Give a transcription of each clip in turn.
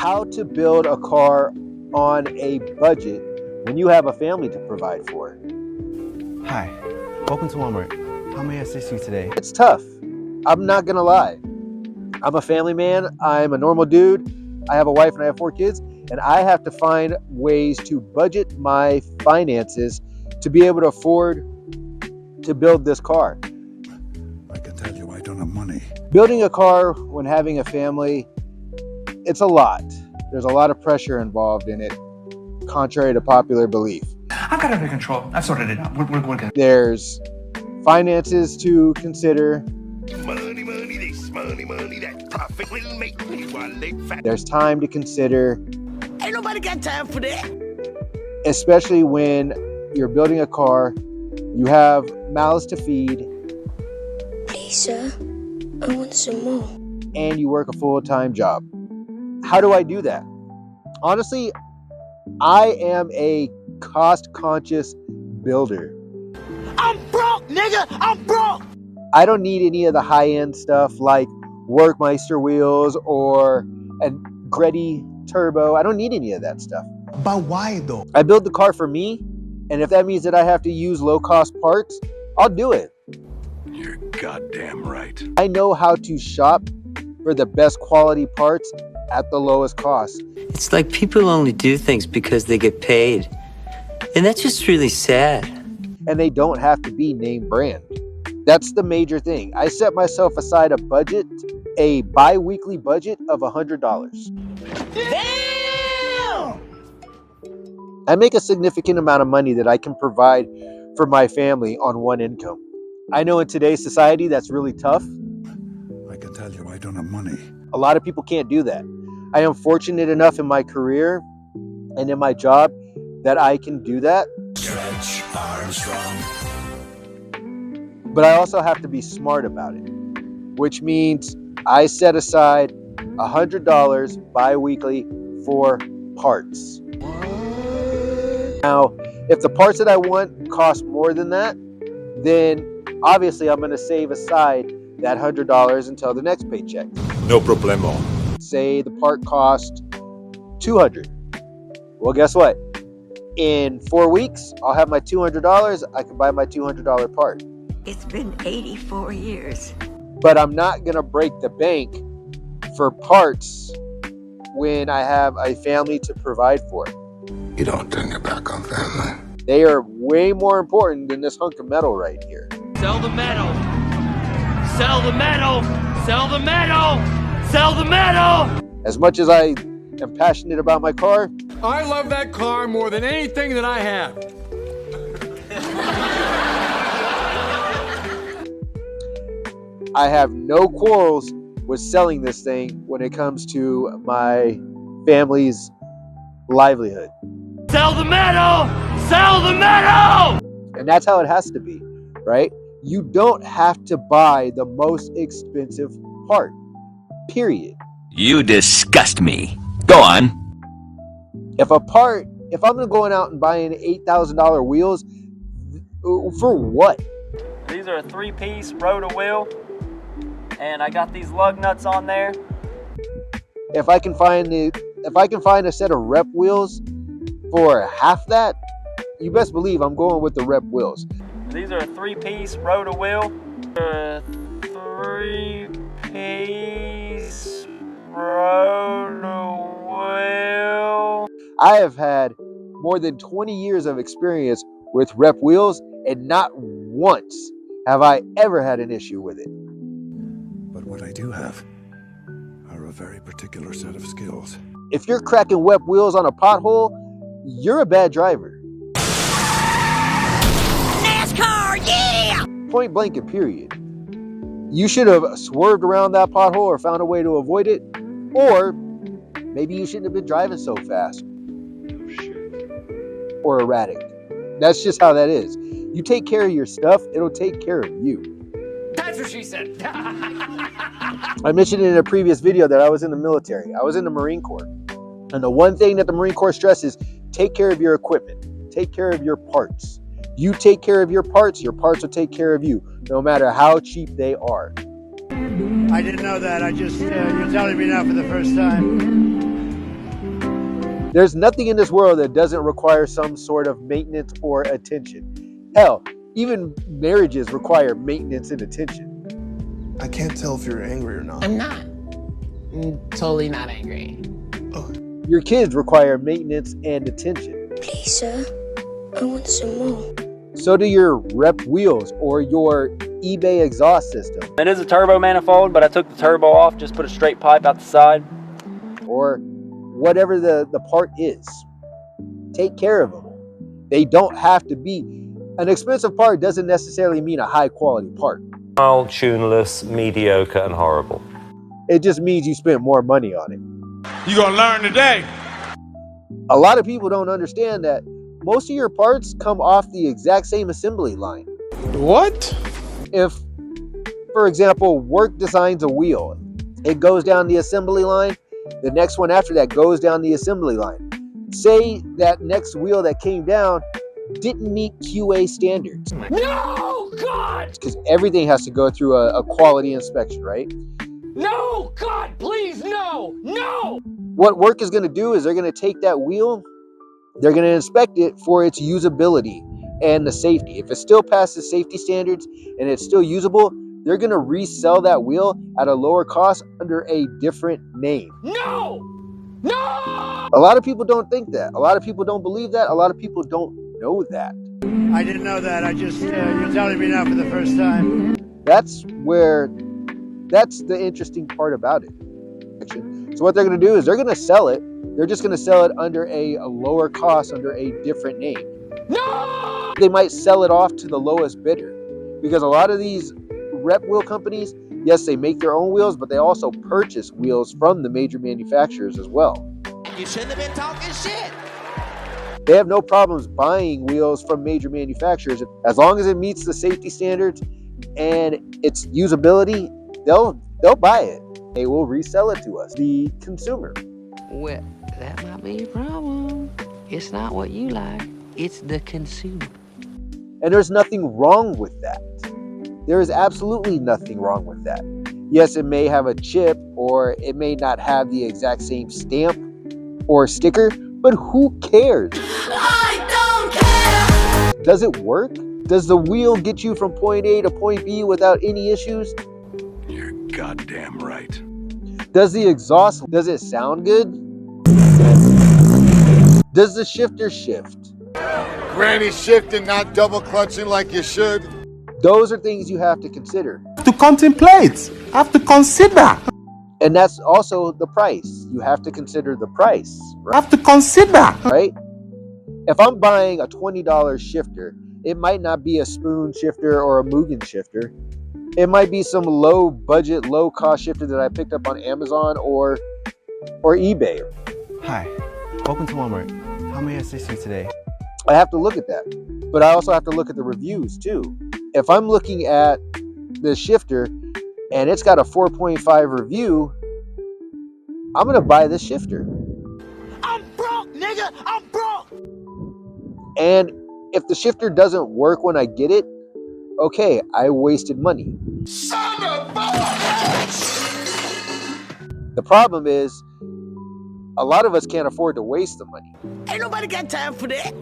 how to build a car on a budget when you have a family to provide for. Hi, welcome to Walmart. How may I assist you today? It's tough. I'm not gonna lie. I'm a family man. I'm a normal dude. I have a wife and I have 4 kids, and I have to find ways to budget my finances to be able to afford to build this car. I can tell you I don't have money. Building a car when having a family, it's a lot. There's a lot of pressure involved in it, contrary to popular belief. I've got it under control. I've sorted it out. We're good. There's finances to consider. Money, this money, that profit will make me one leg fat. There's time to consider. Ain't nobody got time for that. Especially when you're building a car, you have mouths to feed. Please, sir, I want some more. And you work a full-time job. How do I do that? Honestly, I am a cost-conscious builder. I'm broke, nigga. I'm broke. I don't need any of the high-end stuff like Workmeister wheels or a Greddy turbo. I don't need any of that stuff. But why though? I build the car for me, and if that means that I have to use low-cost parts, I'll do it. You're goddamn right. I know how to shop for the best quality parts at the lowest cost. It's like people only do things because they get paid. And that's just really sad. And they don't have to be name brand. That's the major thing. I set myself aside a budget, a bi-weekly budget of $100. Damn! I make a significant amount of money that I can provide for my family on one income. I know in today's society that's really tough. I can tell you I don't have money. A lot of people can't do that. I am fortunate enough in my career and in my job that I can do that. Stretch Armstrong. But I also have to be smart about it, which means I set aside $100 bi-weekly for parts. Now, if the parts that I want cost more than that, then obviously I'm going to save aside that $100 until the next paycheck. No problemo. Say the part cost $200. Well, guess what? In 4 weeks, I'll have my $200. I can buy my $200 part. It's been 84 years. But I'm not going to break the bank for parts when I have a family to provide for. You don't turn your back on family. They are way more important than this hunk of metal right here. Sell the metal. Sell the metal. Sell the metal. Sell the metal. As much as I am passionate about my car, I love that car more than anything that I have. I have no quarrels with selling this thing when it comes to my family's livelihood. Sell the metal! Sell the metal! And that's how it has to be, right? You don't have to buy the most expensive part, period. You disgust me. Go on. If I'm going out and buying $8,000 wheels, for what? These are a 3-piece rotor-wheel, and I got these lug nuts on there. If I can find a set of rep wheels for half that, you best believe I'm going with the rep wheels. These are a 3-piece rotor-wheel. A 3-piece rotor-wheel. I have had more than 20 years of experience with rep wheels, and not once have I ever had an issue with it. But what I do have are a very particular set of skills. If you're cracking rep wheels on a pothole, you're a bad driver. NASCAR, yeah! Point blank and period. You should have swerved around that pothole or found a way to avoid it, or maybe you shouldn't have been driving so fast. Oh, shit. Or erratic. That's just how that is. You take care of your stuff, it'll take care of you. That's what she said. I mentioned in a previous video that I was in the military. I was in the Marine Corps. And the one thing that the Marine Corps stresses, take care of your equipment. Take care of your parts. You take care of your parts will take care of you, no matter how cheap they are. I didn't know that. You're telling me now for the first time. There's nothing in this world that doesn't require some sort of maintenance or attention. Hell, even marriages require maintenance and attention. I can't tell if you're angry or not. I'm not. I'm totally not angry. Your kids require maintenance and attention. Please, sir. I want some more. So do your rep wheels or your eBay exhaust system. It is a turbo manifold, but I took the turbo off, just put a straight pipe out the side. Or whatever the part is. Take care of them. They don't have to be. An expensive part doesn't necessarily mean a high quality part. Mild, tuneless, mediocre, and horrible. It just means you spent more money on it. You gonna learn today. A lot of people don't understand that most of your parts come off the exact same assembly line. What? If, for example, Work designs a wheel, it goes down the assembly line, the next one after that goes down the assembly line. Say that next wheel that came down didn't meet QA standards. No, God! Because everything has to go through a quality inspection, right? No, God, please, no! No! What Work is going to do is they're going to take that wheel, they're going to inspect it for its usability and the safety. If it still passes safety standards and it's still usable, they're going to resell that wheel at a lower cost under a different name. No! No! A lot of people don't think that. A lot of people don't believe that. A lot of people don't know that. I didn't know that. I just, you're telling me now for the first time. That's the interesting part about it. So what they're going to do is they're going to sell it. They're just going to sell it under a lower cost, under a different name. No! They might sell it off to the lowest bidder, because a lot of these rep wheel companies, yes, they make their own wheels, but they also purchase wheels from the major manufacturers as well. You shouldn't have been talking shit. They have no problems buying wheels from major manufacturers. As long as it meets the safety standards and its usability, they'll buy it. They will resell it to us, the consumer. Well, that might be a problem. It's not what you like, it's the consumer. And there's nothing wrong with that. There is absolutely nothing wrong with that. Yes, it may have a chip, or it may not have the exact same stamp or sticker, but who cares? I don't care! Does it work? Does the wheel get you from point A to point B without any issues? You're goddamn right. Does the exhaust, does it sound good? Does the shifter shift? Granny shifting, not double clutching like you should. Those are things you have to consider. To contemplate, have to consider. And that's also the price. You have to consider the price, right? Have to consider. Right? If I'm buying a $20 shifter, it might not be a spoon shifter or a Mugen shifter. It might be some low budget, low cost shifter that I picked up on Amazon or eBay. Hi, welcome to Walmart. How may I assist you today? I have to look at that. But I also have to look at the reviews too. If I'm looking at the shifter and it's got a 4.5 review, I'm going to buy this shifter. I'm broke, nigga! I'm broke! And if the shifter doesn't work when I get it, okay, I wasted money. Son of a bitch! The problem is, a lot of us can't afford to waste the money. Ain't nobody got time for that.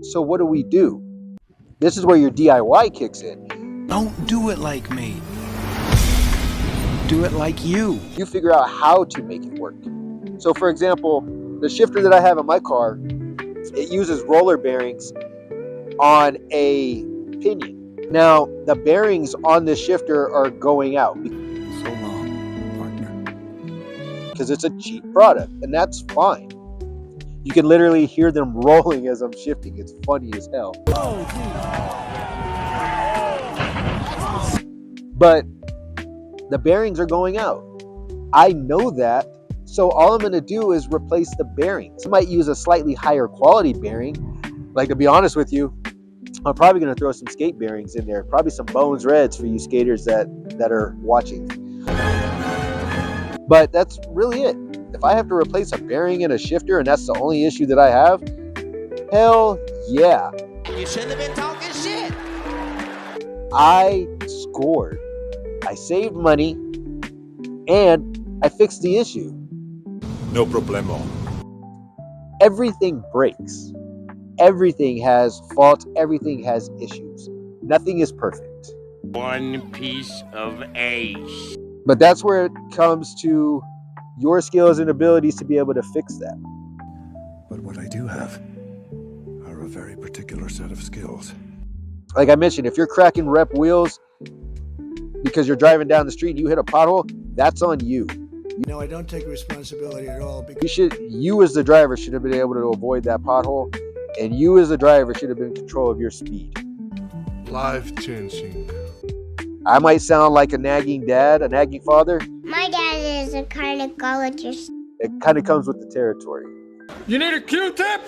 So what do? This is where your DIY kicks in. Don't do it like me. Do it like you. You figure out how to make it work. So for example, the shifter that I have in my car, it uses roller bearings on a pinion. Now, the bearings on this shifter are going out. So long, partner. Because it's a cheap product, and that's fine. You can literally hear them rolling as I'm shifting. It's funny as hell. But the bearings are going out. I know that, so all I'm going to do is replace the bearings. I might use a slightly higher quality bearing. Like, to be honest with you, I'm probably going to throw some skate bearings in there. Probably some Bones Reds for you skaters that are watching. But that's really it. If I have to replace a bearing in a shifter and that's the only issue that I have, hell yeah. You shouldn't have been talking shit. I scored. I saved money and I fixed the issue. No problemo. Everything breaks. Everything has faults. Everything has issues. Nothing is perfect. One piece of ace. But that's where it comes to your skills and abilities to be able to fix that. But what I do have are a very particular set of skills. Like I mentioned, if you're cracking rep wheels because you're driving down the street and you hit a pothole, that's on you. No, I don't take responsibility at all. Because You as the driver should have been able to avoid that pothole, and you as the driver should have been in control of your speed. Life changing. I might sound like a nagging dad, a nagging father. My dad is a gynecologist. It kind of comes with the territory. You need a Q-tip?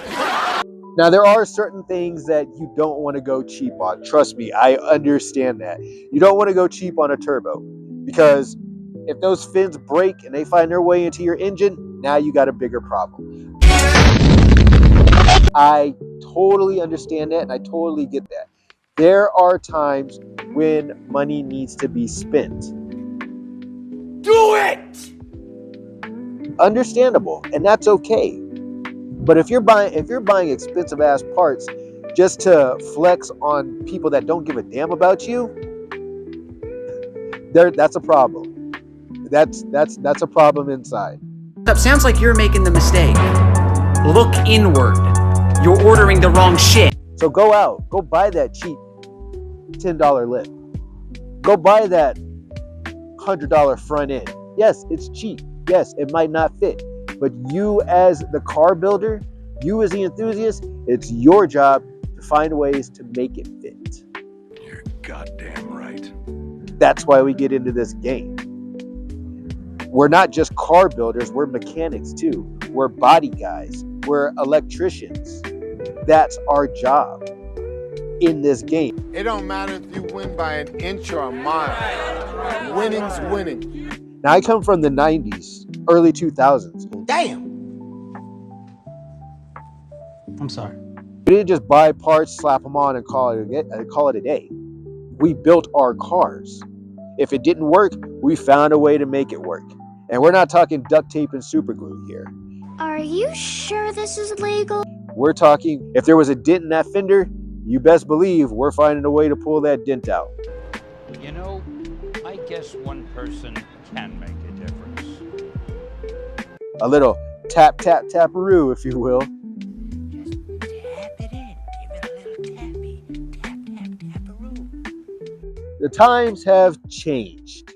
Now, there are certain things that you don't want to go cheap on. Trust me, I understand that. You don't want to go cheap on a turbo, because if those fins break and they find their way into your engine, now you got a bigger problem. I totally understand that, and I totally get that. There are times when money needs to be spent. Do it! Understandable, and that's okay. But if you're buying expensive ass parts just to flex on people that don't give a damn about you, that's a problem. That's a problem inside. That sounds like you're making the mistake. Look inward. You're ordering the wrong shit. So go out, go buy that cheap $10 lip. Go buy that $100 front end. Yes, it's cheap. Yes, it might not fit. But you as the car builder, you as the enthusiast, it's your job to find ways to make it fit. You're goddamn right. That's why we get into this game. We're not just car builders, we're mechanics too. We're body guys. We're electricians. That's our job in this game. It don't matter if you win by an inch or a mile. Winning's winning. Now, I come from the 90s, early 2000s. Damn. I'm sorry. We didn't just buy parts, slap them on, and call it a day. We built our cars. If it didn't work, we found a way to make it work. And we're not talking duct tape and super glue here. Are you sure this is legal? We're talking, if there was a dent in that fender, you best believe we're finding a way to pull that dent out. You know, I guess one person can make a difference. A little tap, tap, taparoo, if you will. Tap it in. Give it a little tappy. Tap, tap, taparoo. The times have changed.